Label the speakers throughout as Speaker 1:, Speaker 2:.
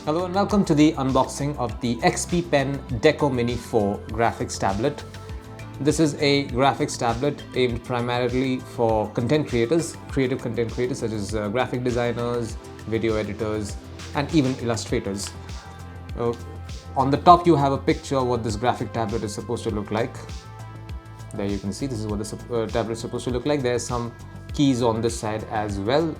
Speaker 1: Hello and welcome to the unboxing of the XP Pen Deco Mini 4 graphics tablet. This is a graphics tablet aimed primarily for content creators, creative content creators such as graphic designers, video editors and even illustrators. On the top you have a picture of what this graphic tablet is supposed to look like. There you can see this is what the tablet is supposed to look like. There are some keys on this side as well.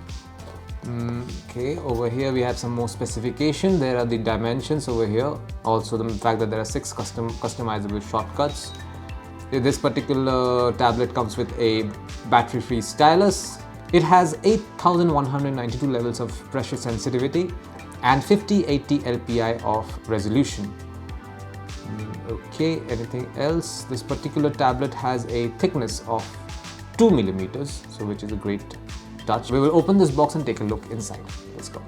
Speaker 1: Okay, over here we have some more specification. There are the dimensions over here. Also the fact that there are 6 customizable shortcuts. This particular tablet comes with a battery-free stylus. It has 8192 levels of pressure sensitivity and 5080 LPI of resolution. Okay, anything else? This particular tablet has a thickness of 2 millimeters, so which is a great touch. We will open this box and take a look inside. Let's go.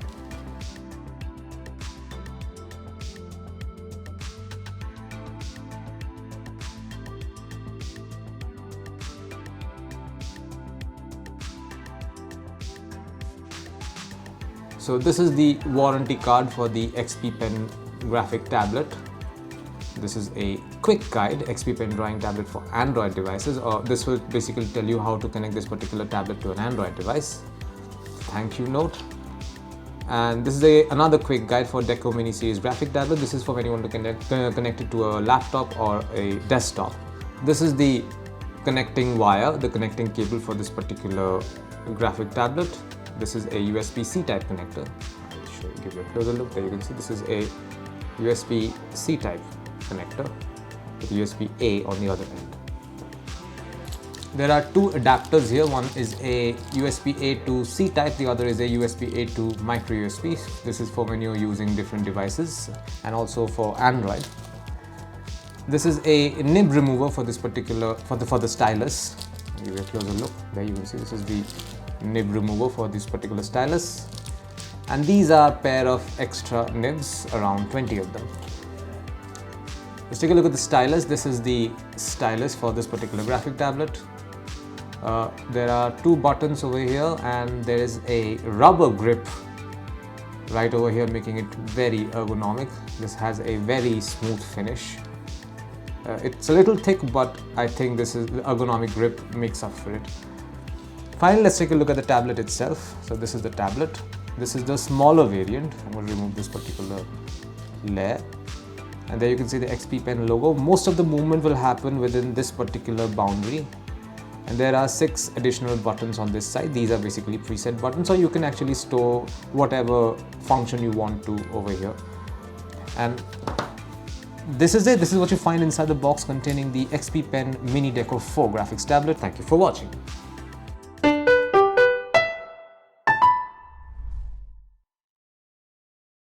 Speaker 1: So this is the warranty card for the XP Pen graphic tablet. This is a quick guide, XP Pen drawing tablet for Android devices. This will basically tell you how to connect this particular tablet to an Android device. Thank you note. And this is another quick guide for Deco Mini series graphic tablet. This is for when you want to connect it to a laptop or a desktop. This is the connecting wire, the connecting cable for this particular graphic tablet. This is a USB-C type connector. I'll give you a closer look. There you can see this is a USB-C type connector with USB-A on the other end. There are 2 adapters here. One is a USB-A to C type, the other is a USB-A to micro USB. This is for when you're using different devices and also for Android. This is a nib remover for this particular for the stylus. I'll give you a closer look. There you can see this is the nib remover for this particular stylus, and these are a pair of extra nibs, around 20 of them. Let's take a look at the stylus. This is the stylus for this particular graphic tablet. There are 2 buttons over here and there is a rubber grip right over here, making it very ergonomic. This has a very smooth finish. It's a little thick, but I think this is the ergonomic grip makes up for it. Finally, let's take a look at the tablet itself. So this is the tablet. This is the smaller variant. I'm going to remove this particular layer. And there you can see the XP Pen logo. Most of the movement will happen within this particular boundary. And there are 6 additional buttons on this side. These are basically preset buttons, so you can actually store whatever function you want to over here. And this is it. This is what you find inside the box containing the XP Pen Mini Deco 4 graphics tablet. Thank you for watching.